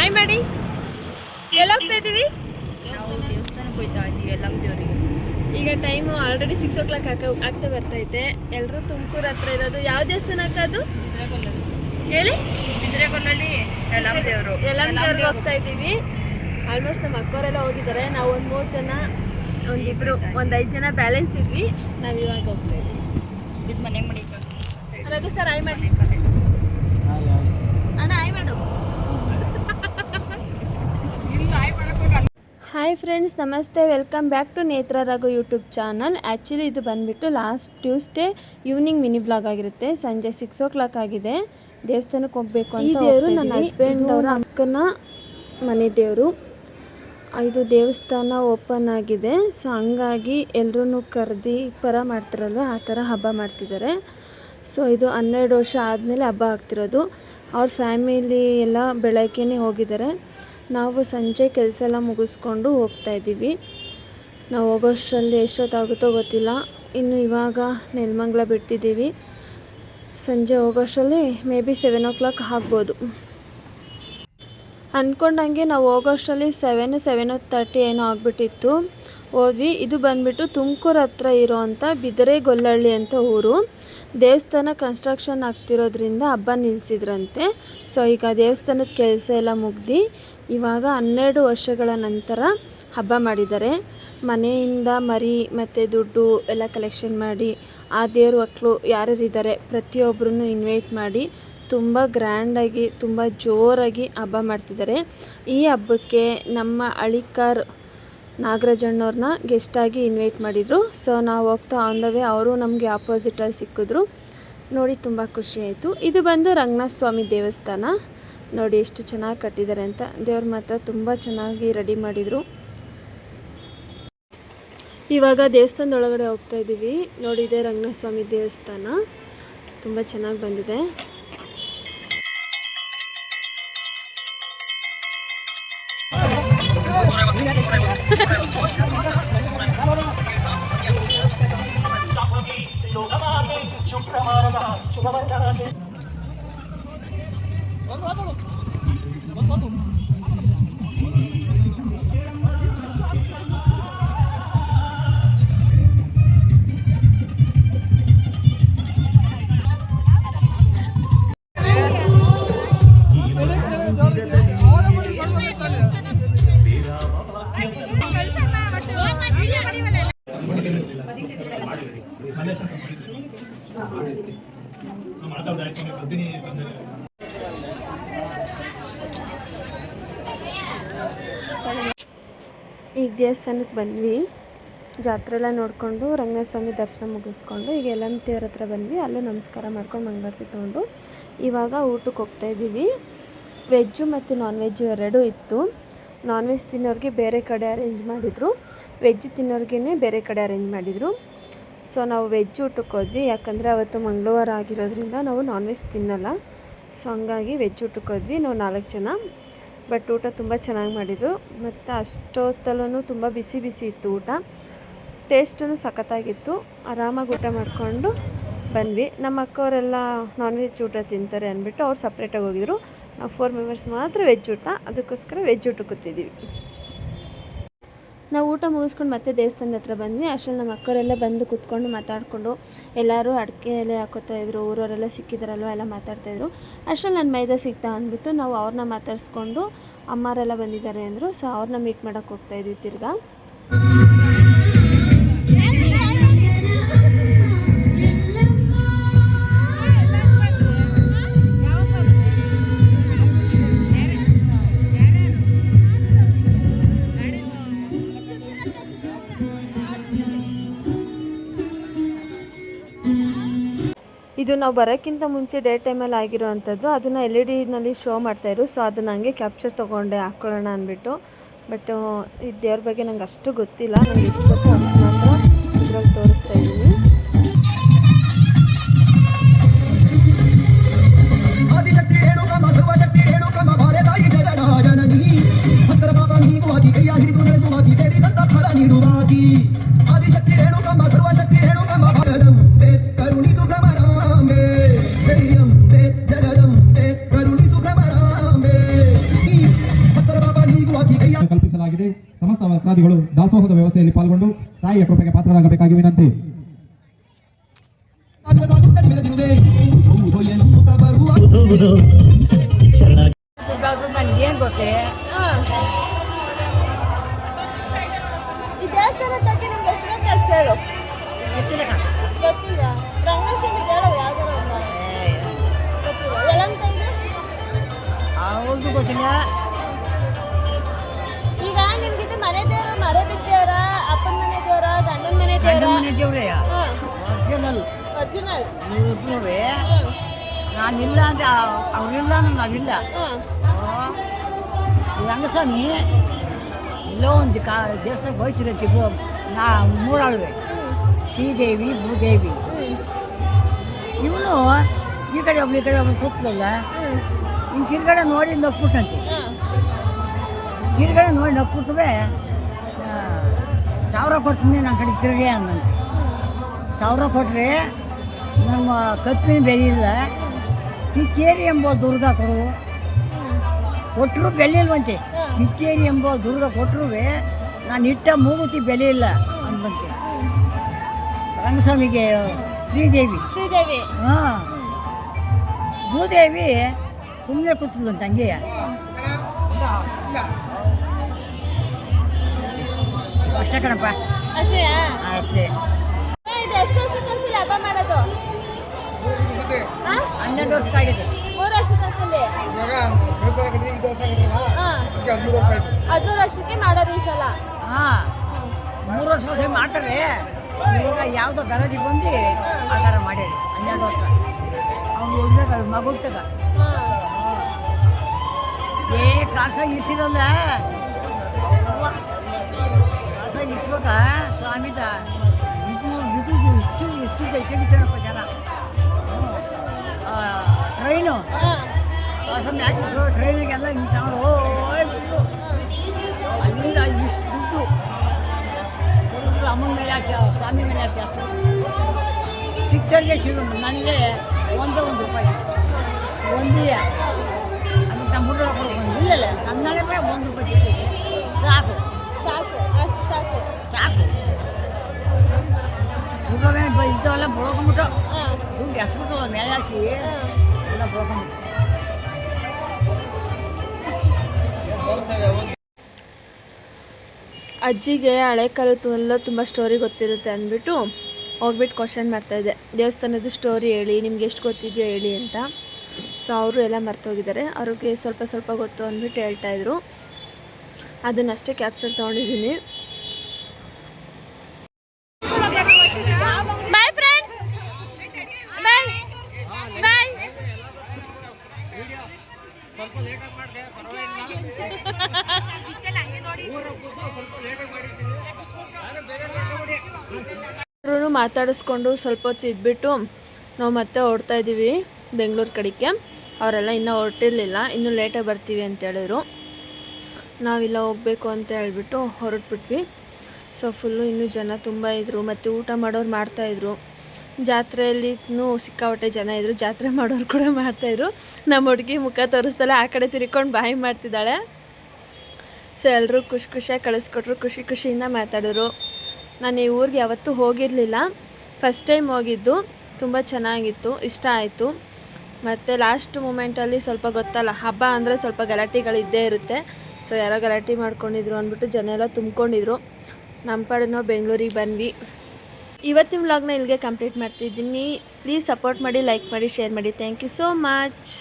Hi ಮಾಡಿ. ಎಲ್ಲ ಹೋಗ್ತಾ ಇದ್ದೀವಿ? ದೇವಸ್ಥಾನಕ್ಕೆ ಹೋಗ್ತಾ ಇದ್ದೀವಿ ಯಲ್ಲಮ್ಮ. ಈಗ ಟೈಮು ಆಲ್ರೆಡಿ 6 o'clock ಆಗ್ತಾ ಬರ್ತೈತೆ. ಎಲ್ಲರೂ ತುಮಕೂರು ಹತ್ರ ಇರೋದು. ಯಾವ ದೇವಸ್ಥಾನ ಅದು ಹೇಳಿ? ಬಿದ್ರೆಕೊಲ್ಲಲ್ಲಿ ಯಲ್ಲಮ್ಮ ದೇವರು. ಯಲ್ಲಮ್ಮ ದೇವ್ರಿಗೆ ಹೋಗ್ತಾ ಇದ್ದೀವಿ. ಆಲ್ಮೋಸ್ಟ್ ನಮ್ಮ ಅಕ್ಕವರೆಲ್ಲ ಹೋಗಿದ್ದಾರೆ. ನಾವು ಒಂದು 3 ಜನ, ಒಂದು 5 ಜನ ಬ್ಯಾಲೆನ್ಸ್ ಇದ್ವಿ. ನಾವು ಇವಾಗ ಹೋಗ್ತಾ ಇದ್ದೀವಿ. ಇದು ಮನೆ ಮಾಡಿ ರಘು ಸರ್ ಹಾಯ್ ಮಾಡಿ. ಅಣ್ಣ ಹಾಯ್ ಮಾಡು. ಹಾಯ್ ಫ್ರೆಂಡ್ಸ್, ನಮಸ್ತೆ, ವೆಲ್ಕಮ್ ಬ್ಯಾಕ್ ಟು ನೇತ್ರ ರಘು ಯೂಟ್ಯೂಬ್ ಚಾನಲ್. ಆ್ಯಕ್ಚುಲಿ ಇದು ಬಂದುಬಿಟ್ಟು last Tuesday evening mini blog ಆಗಿರುತ್ತೆ. ಸಂಜೆ 6 o'clock ಆಗಿದೆ. ದೇವಸ್ಥಾನಕ್ಕೆ ಹೋಗಬೇಕು ಅಂತ. ದೇವರು ನನ್ನ ಹಸ್ಬೆಂಡ್ ಅವರ ಅಕ್ಕನ ಮನೆ ದೇವರು. ಇದು ದೇವಸ್ಥಾನ ಓಪನ್ ಆಗಿದೆ. ಸೊ ಹಂಗಾಗಿ ಎಲ್ಲರೂ ಕರೆದು ಪರ ಮಾಡ್ತಾರಲ್ವ, ಆ ಥರ ಹಬ್ಬ ಮಾಡ್ತಿದ್ದಾರೆ. ಸೊ ಇದು 12 ವರ್ಷ ಆದಮೇಲೆ ಹಬ್ಬ ಆಗ್ತಿರೋದು. ಅವ್ರ ಫ್ಯಾಮಿಲಿ ಎಲ್ಲ ಬೆಳಗ್ಗೆನೇ ಹೋಗಿದ್ದಾರೆ. ನಾವು ಸಂಜೆ ಕೆಲಸ ಎಲ್ಲ ಮುಗಿಸ್ಕೊಂಡು ಹೋಗ್ತಾಯಿದ್ದೀವಿ. ನಾವು ಹೋಗೋಷ್ಟರಲ್ಲಿ ಎಷ್ಟೊತ್ತಾಗುತ್ತೋ ಗೊತ್ತಿಲ್ಲ. ಇನ್ನು ಇವಾಗ ನೆಲಮಂಗಲ ಬಿಟ್ಟಿದ್ದೀವಿ. ಸಂಜೆ ಹೋಗೋಷ್ಟರಲ್ಲಿ ಮೇ ಬಿ 7 o'clock ಆಗ್ಬೋದು. ಅಂದ್ಕೊಂಡಂಗೆ ನಾವು ಹೋಗೋಷ್ಟರಲ್ಲಿ 7:30 ಏನೋ ಆಗಿಬಿಟ್ಟಿತ್ತು. ಹೋದ್ವಿ. ಇದು ಬಂದುಬಿಟ್ಟು ತುಮಕೂರು ಹತ್ರ ಇರೋವಂಥ ಬಿದರೆಗೊಲ್ಲಳ್ಳಿ ಅಂತ ಊರು. ದೇವಸ್ಥಾನ ಕನ್ಸ್ಟ್ರಕ್ಷನ್ ಆಗ್ತಿರೋದ್ರಿಂದ ಹಬ್ಬ ನಿಲ್ಲಿಸಿದ್ರಂತೆ. ಸೊ ಈಗ ದೇವಸ್ಥಾನದ ಕೆಲಸ ಎಲ್ಲ ಮುಗ್ದು ಇವಾಗ 12 ವರ್ಷಗಳ ನಂತರ ಹಬ್ಬ ಮಾಡಿದ್ದಾರೆ. ಮನೆಯಿಂದ ಮರಿ ಮತ್ತು ದುಡ್ಡು ಎಲ್ಲ ಕಲೆಕ್ಷನ್ ಮಾಡಿ ಆ ದೇವ್ರ ಮಕ್ಕಳು ಯಾರ್ಯಾರಿದ್ದಾರೆ ಪ್ರತಿಯೊಬ್ಬರನ್ನು ಇನ್ವೈಟ್ ಮಾಡಿ ತುಂಬ ಗ್ರ್ಯಾಂಡಾಗಿ, ತುಂಬ ಜೋರಾಗಿ ಹಬ್ಬ ಮಾಡ್ತಿದ್ದಾರೆ. ಈ ಹಬ್ಬಕ್ಕೆ ನಮ್ಮ ಅಳಿಕಾರ್ ನಾಗರಾಜಣ್ಣವ್ರನ್ನ ಗೆಸ್ಟಾಗಿ ಇನ್ವೈಟ್ ಮಾಡಿದರು. ಸೊ ನಾವು ಹೋಗ್ತಾ ಆನ್ ದ ವೇ ಅವರು ನಮಗೆ ಆಪೋಸಿಟಲ್ಲಿ ಸಿಕ್ಕಿದ್ರು. ನೋಡಿ ತುಂಬ ಖುಷಿ ಆಯಿತು. ಇದು ಬಂದು ರಂಗನಾಥ ಸ್ವಾಮಿ ದೇವಸ್ಥಾನ. ನೋಡಿ ಎಷ್ಟು ಚೆನ್ನಾಗಿ ಕಟ್ಟಿದ್ದಾರೆ ಅಂತ. ದೇವ್ರ ಮಾತ್ರ ತುಂಬ ಚೆನ್ನಾಗಿ ರೆಡಿ ಮಾಡಿದರು. ಇವಾಗ ದೇವಸ್ಥಾನದೊಳಗಡೆ ಹೋಗ್ತಾ ಇದ್ದೀವಿ. ನೋಡಿ ಇದೆ ರಂಗನಾಥ ಸ್ವಾಮಿ ದೇವಸ್ಥಾನ. ತುಂಬ ಚೆನ್ನಾಗಿ ಬಂದಿದೆ. ಈಗ ದೇವಸ್ಥಾನಕ್ಕೆ ಬಂದ್ವಿ. ಜಾತ್ರೆ ಎಲ್ಲ ನೋಡಿಕೊಂಡು ರಂಗನಾಥ ಸ್ವಾಮಿ ದರ್ಶನ ಮುಗಿಸ್ಕೊಂಡು ಈಗ ಯಲ್ಲಮ್ಮ ದೇವ್ರ ಹತ್ರ ಬಂದ್ವಿ. ಅಲ್ಲೂ ನಮಸ್ಕಾರ ಮಾಡ್ಕೊಂಡು ಮಂಗಳಾರತಿ ತೊಗೊಂಡು ಇವಾಗ ಊಟಕ್ಕೆ ಹೋಗ್ತಾ ಇದ್ದೀವಿ. ವೆಜ್ಜು ಮತ್ತು ನಾನ್ ವೆಜ್ಜು ಎರಡೂ ಇತ್ತು. ನಾನ್ ವೆಜ್ ತಿನ್ನೋರಿಗೆ ಬೇರೆ ಕಡೆ ಅರೇಂಜ್ ಮಾಡಿದರು, ವೆಜ್ ತಿನ್ನೋರಿಗೇ ಬೇರೆ ಕಡೆ ಅರೇಂಜ್ ಮಾಡಿದರು. ಸೊ ನಾವು ವೆಜ್ ಊಟಕ್ಕೆ ಹೋದ್ವಿ. ಯಾಕಂದರೆ ಅವತ್ತು ಮಂಗಳವಾರ ಆಗಿರೋದ್ರಿಂದ ನಾವು ನಾನ್ ವೆಜ್ ತಿನ್ನಲ್ಲ. ಸೊ ಹಂಗಾಗಿ ವೆಜ್ ಊಟಕ್ಕೆ ಹೋದ್ವಿ. ನಾವು 4 ಜನ. ಬಟ್ ಊಟ ತುಂಬ ಚೆನ್ನಾಗಿ ಮಾಡಿದರು. ಮತ್ತು ಅಷ್ಟೊತ್ತಲ್ಲೂ ತುಂಬ ಬಿಸಿ ಬಿಸಿ ಇತ್ತು ಊಟ. ಟೇಸ್ಟೂ ಸಖತ್ತಾಗಿತ್ತು. ಆರಾಮಾಗಿ ಊಟ ಮಾಡಿಕೊಂಡು ಬಂದ್ವಿ. ನಮ್ಮ ಅಕ್ಕವರೆಲ್ಲ ನಾನ್ ವೆಜ್ ಊಟ ತಿಂತಾರೆ ಅಂದ್ಬಿಟ್ಟು ಅವ್ರು ಸಪ್ರೇಟಾಗಿ ಹೋಗಿದ್ರು. ನಾವು 4 ಮೆಂಬರ್ಸ್ ಮಾತ್ರ ವೆಜ್ ಊಟ. ಅದಕ್ಕೋಸ್ಕರ ವೆಜ್ ಊಟಕ್ಕೆ ಕೂತಿದ್ದೀವಿ. ನಾವು ಊಟ ಮುಗಿಸ್ಕೊಂಡು ಮತ್ತೆ ದೇವಸ್ಥಾನದ ಹತ್ರ ಬಂದ್ವಿ. ಅಷ್ಟರಲ್ಲಿ ನಮ್ಮ ಅಕ್ಕವರೆಲ್ಲ ಬಂದು ಕೂತ್ಕೊಂಡು ಮಾತಾಡಿಕೊಂಡು ಎಲ್ಲರೂ ಅಡಿಕೆ ಎಲೆ ಹಾಕೋತಾಯಿದ್ರು. ಊರವರೆಲ್ಲ ಸಿಕ್ಕಿದಾರಲ್ವ, ಎಲ್ಲ ಮಾತಾಡ್ತಾಯಿದ್ರು. ಅಷ್ಟರಲ್ಲಿ ನನ್ನ ಮೈದಾ ಸಿಗ್ತಾ ಅಂದ್ಬಿಟ್ಟು ನಾವು ಅವ್ರನ್ನ ಮಾತಾಡಿಸ್ಕೊಂಡು ಅಮ್ಮರೆಲ್ಲ ಬಂದಿದ್ದಾರೆ ಅಂದರು. ಸೊ ಅವ್ರನ್ನ ಮೀಟ್ ಮಾಡೋಕ್ಕೆ ಹೋಗ್ತಾಯಿದ್ವಿ ತಿರ್ಗಾ. ಇದು ನಾವು ಬರೋಕ್ಕಿಂತ ಮುಂಚೆ ಡೇ ಟೈಮಲ್ಲಿ ಆಗಿರೋ ಅಂಥದ್ದು. ಅದನ್ನು LED ಶೋ ಮಾಡ್ತಾಯಿದ್ರು. ಸೊ ಅದನ್ನು ಹಂಗೆ ಕ್ಯಾಪ್ಚರ್ ತೊಗೊಂಡೆ ಹಾಕ್ಕೊಳ್ಳೋಣ ಅಂದ್ಬಿಟ್ಟು. ಬಟ್ ಈ ದೇವ್ರ ಬಗ್ಗೆ ನಂಗೆ ಅಷ್ಟು ಗೊತ್ತಿಲ್ಲ. ನನಗೆ ಎಷ್ಟು ಗೊತ್ತು ಅಷ್ಟು ಮಾತ್ರ ಇದ್ರಲ್ಲಿ ತೋರಿಸ್ತಾ ಇದ್ದೀನಿ. ಮಾಡಲಾಗಿದೆ. ಸಮಸ್ತ ಭಕ್ತಾದಿಗಳು ದಾಸೋಹದ ವ್ಯವಸ್ಥೆಯಲ್ಲಿ ಪಾಲ್ಗೊಂಡು ತಾಯಿಯ ಕೃಪೆಗೆ ಪಾತ್ರರಾಗಬೇಕಾಗಿ ವಿನಂತಿ. ನನಗೇನು ಗೊತ್ತೇ ಈ ದೇವಸ್ಥಾನದ ಬಗ್ಗೆ ನಿಮ್ಗೆ ಎಷ್ಟು ಗೊತ್ತು ಅಷ್ಟು ಹೇಳು. ಗೊತ್ತಿಲ್ಲ ಗೊತ್ತಿಲ್ಲ. ರಂಗಸ್ವಾಮಿ ಹೇಳೋ ಯಾವ್ದಾರ ಗೊತ್ತಿಲ್ಲ. ಎಲ್ಲಂತ ಇದೆ ಅವ್ರದ್ದು ಗೊತ್ತಿಲ್ಲ. ಈಗ ನಿಮ್ಗಿದು ಮನೆ ದೇವ್ರ ಮನೆ ಬಿದ್ದೇವ್ರ ಅಪ್ಪನ ಮನೆ ದೇವ್ರ ಗಂಡನ ಮನೆ ದೇವ್ರ ಮನೆ ದೇವ್ರೇ ಒರಿಜಿನಲ್ ಒರಿಜಿನಲ್ ಇವ್ರೇ. ನಾನಿಲ್ಲ ಅಂದ್ರೆ ಅವ್ರಿಲ್ಲ ಅಂದ್ರೆ ನಾವಿಲ್ಲ. ರಂಗಸ್ವಾಮಿ ಎಲ್ಲೋ ಒಂದು ದೇವಸ್ಥಾನಕ್ಕೆ ಹೋಯ್ತಿರತ್ತಿ. ನಾ ಮೂರಾಳುವೆ, ಶ್ರೀದೇವಿ ಭೂದೇವಿ. ಇವನು ಈ ಕಡೆ ಒಬ್ಳು ಈ ಕಡೆ ಒಬ್ಳು ಕೂತ್ಲಲ್ಲ, ಇನ್ನು ತಿರ್ಗಡೆ ನೋಡಿ ನಕ್ಬಿಟ್ಟಂತೆ. ತಿರ್ಗಡೆ ನೋಡಿ ನಕ್ಬಿಟ್ರೆ 1000 ಕೊಡ್ತೀನಿ ನನ್ನ ಕಡೆ ತಿರುಗಿ ಅನ್ನಂತೆ. 1000 ಕೊಟ್ಟರೆ ನಮ್ಮ ಕಪ್ಪಿನ ಬೆಲೆ ಇಲ್ಲ. ಕಿಕ್ಕೇರಿ ಎಂಬ ದುರ್ಗ ಕೊಡು ಕೊಟ್ಟರು ಬೆಲೆ ಇಲ್ವಂತೆ. ಕಿಕ್ಕೇರಿ ಎಂಬ ದುರ್ಗ ಕೊಟ್ಟರು ನಾನು ಇಟ್ಟ ಮೂಗುತಿ ಬೆಲೆ ಇಲ್ಲ ಅಂದಂತೆ ರಂಗಸ್ವಾಮಿಗೆ. ಶ್ರೀದೇವಿ ಶ್ರೀದೇವಿ ಹಾಂ, ಭೂದೇವಿ ಸುಮ್ಮನೆ ಕೂತಿದ್ಲಂತ ಹಂಗೆ. ಅಷ್ಟೇ ಕಣಪ್ಪ, ಅಷ್ಟೇ. ಅಷ್ಟೇ. ಇದು ಎಷ್ಟು ವರ್ಷಕ್ಕೊಂದ್ಸಲಿ ಹಬ್ಬ ಮಾಡೋದು? 12 ವರ್ಷಕ್ಕಾಗಿದೆ. 3 ವರ್ಷಕ್ಕೊಂದ್ಸಲಿ. 13 ವರ್ಷಕ್ಕೆ ಮಾಡೋದು ಈ ಸಲ. ಹಾಂ, 3 ವರ್ಷ ಮಾಡ್ತಾರೆ. ಇವಾಗ ಯಾವುದೋ ಗಲಾಟೆ ಬಂದು ಆ ಥರ ಮಾಡ್ಯಾರ. 12 ವರ್ಷ ಅವ್ನು ಹುಡುಗ ಮಗುಗ್ ತಗ ಕ್ಲಾಸಾಗಿ ಇರಿಸಿರಲ್ಲ. ಕ್ಲಾಸಾಗಿ ಇರಿಸ್ಬೇಕ ಸ್ವಾಮಿದ ಇಷ್ಟು ಹೆಚ್ಚಾಗಿತ್ತೇನಪ್ಪ ಜನ. ಟ್ರೈನು ಸ್ವಾಮಿ ಹಾಕಿಸೋ ಟ್ರೈನಿಗೆಲ್ಲ ಹಿಂಗೆ ತಗೊಂಡು ಹೋಗ್ಬಿಟ್ಟು ಅಲ್ಲಿಂದ ಇಷ್ಟು ದುಡ್ಡು ಅಮ್ಮನ ಮೇಲೆ ಆಸೆ, ಸ್ವಾಮಿ ಮೇಲೆ ಆಸೆ. ಅಷ್ಟು ಸಿಕ್ತರಿಗೆ ಸಿಗು. ನನಗೆ ಒಂದು ರೂಪಾಯಿ ಒಂದೇ ಅದು ನಮ್ಮ ಹುಡುಗ ಕೊಡ್ಕೊಂಡು ಇಲ್ಲಲ್ಲ ನನ್ನ ರೂಪಾಯಿ 1 ರೂಪಾಯಿ ಸಿಕ್ಕಿದೆ. ಸಾಕು ಸಾಕು, ಅಷ್ಟು ಸಾಕು. ಸಾಕು. ಹುಡುಗ ಇಂಥವೆಲ್ಲ ಬಳ್ಕೊಂಬಿಟ್ಟು ದುಡ್ಡು ಎಷ್ಟು ಬಿಟ್ಟು ಮೇಲೆ ಹಾಕಿ ಎಲ್ಲ ಬಳ್ಕೊಂಬಿಟ್ಟು. ಅಜ್ಜಿಗೆ ಹಳೆ ಕಾಲದ್ದು ಎಲ್ಲ ತುಂಬ ಸ್ಟೋರಿ ಗೊತ್ತಿರುತ್ತೆ ಅಂದ್ಬಿಟ್ಟು ಹೋಗ್ಬಿಟ್ಟು ಕ್ವಶನ್ ಮಾಡ್ತಾಯಿದ್ದೆ, ದೇವಸ್ಥಾನದ ಸ್ಟೋರಿ ಹೇಳಿ, ನಿಮ್ಗೆ ಎಷ್ಟು ಗೊತ್ತಿದೆಯೋ ಹೇಳಿ ಅಂತ. ಸೊ ಅವರು ಎಲ್ಲ ಮರ್ತೋಗಿದ್ದಾರೆ. ಅವ್ರಿಗೆ ಸ್ವಲ್ಪ ಸ್ವಲ್ಪ ಗೊತ್ತು ಅಂದ್ಬಿಟ್ಟು ಹೇಳ್ತಾಯಿದ್ರು. ಅದನ್ನಷ್ಟೇ ಕ್ಯಾಪ್ಚರ್ ತೊಗೊಂಡಿದ್ದೀನಿ. ಬಾಯ್ ಫ್ರೆಂಡ್ಸ್, ಬಾಯ್ ಬಾಯ್. ಮಾತಾಡಿಸ್ಕೊಂಡು ಸ್ವಲ್ಪ ಹೊತ್ತು ಇದ್ಬಿಟ್ಟು ನಾವು ಮತ್ತೆ ಹೊರಡ್ತಾ ಇದ್ದೀವಿ ಬೆಂಗಳೂರು ಕಡೆಗೆ. ಅವರೆಲ್ಲ ಇನ್ನೂ ಹೊರಟಿರಲಿಲ್ಲ, ಇನ್ನೂ ಲೇಟಾಗಿ ಬರ್ತೀವಿ ಅಂತ ಹೇಳಿದ್ರು. ನಾವಿಲ್ಲ ಹೋಗಬೇಕು ಅಂತ ಹೇಳ್ಬಿಟ್ಟು ಹೊರಟ್ಬಿಟ್ವಿ. ಸೊ ಫುಲ್ಲು ಇನ್ನೂ ಜನ ತುಂಬ ಇದ್ದರು, ಮತ್ತು ಊಟ ಮಾಡೋರು ಮಾಡ್ತಾಯಿದ್ರು. ಜಾತ್ರೆಯಲ್ಲಿ ಸಿಕ್ಕಾಪಟ್ಟೆ ಜನ ಇದ್ದರು, ಜಾತ್ರೆ ಮಾಡೋರು ಕೂಡ ಮಾಡ್ತಾಯಿದ್ರು. ನಮ್ಮ ಹುಡುಗಿ ಮುಖ ತೋರಿಸ್ದಲ್ಲ ಆ ಕಡೆ ತಿರ್ಕೊಂಡು ಬಾಯಿ ಮಾಡ್ತಿದ್ದಾಳೆ. ಸೊ ಎಲ್ಲರೂ ಖುಷಿಯಾಗಿ ಕಳಿಸ್ಕೊಟ್ರು, ಖುಷಿಯಿಂದ ಮಾತಾಡಿದ್ರು. ನಾನು ಈ ಊರಿಗೆ ಯಾವತ್ತೂ ಹೋಗಿರಲಿಲ್ಲ, ಫಸ್ಟ್ ಟೈಮ್ ಹೋಗಿದ್ದು. ತುಂಬ ಚೆನ್ನಾಗಿತ್ತು, ಇಷ್ಟ ಆಯಿತು. ಮತ್ತು ಲಾಸ್ಟ್ ಮೂಮೆಂಟಲ್ಲಿ ಸ್ವಲ್ಪ ಗೊತ್ತಲ್ಲ, ಹಬ್ಬ ಅಂದರೆ ಸ್ವಲ್ಪ ಗಲಾಟೆಗಳಿದ್ದೇ ಇರುತ್ತೆ. ಸೊ ಯಾರೋ ಗಲಾಟೆ ಮಾಡ್ಕೊಂಡಿದ್ರು ಅಂದ್ಬಿಟ್ಟು ಜನ ಎಲ್ಲ ತುಂಬ್ಕೊಂಡಿದ್ರು. ನಮ್ಮ ಕಡೆ ನಾವು ಬೆಂಗಳೂರಿಗೆ ಬಂದ್ವಿ. ಇವತ್ತಿನ ವ್ಲಾಗ್ನ ಇಲ್ಲಿಗೆ ಕಂಪ್ಲೀಟ್ ಮಾಡ್ತಿದ್ದೀನಿ. ಪ್ಲೀಸ್ ಸಪೋರ್ಟ್ ಮಾಡಿ, ಲೈಕ್ ಮಾಡಿ, ಶೇರ್ ಮಾಡಿ. Thank you so much.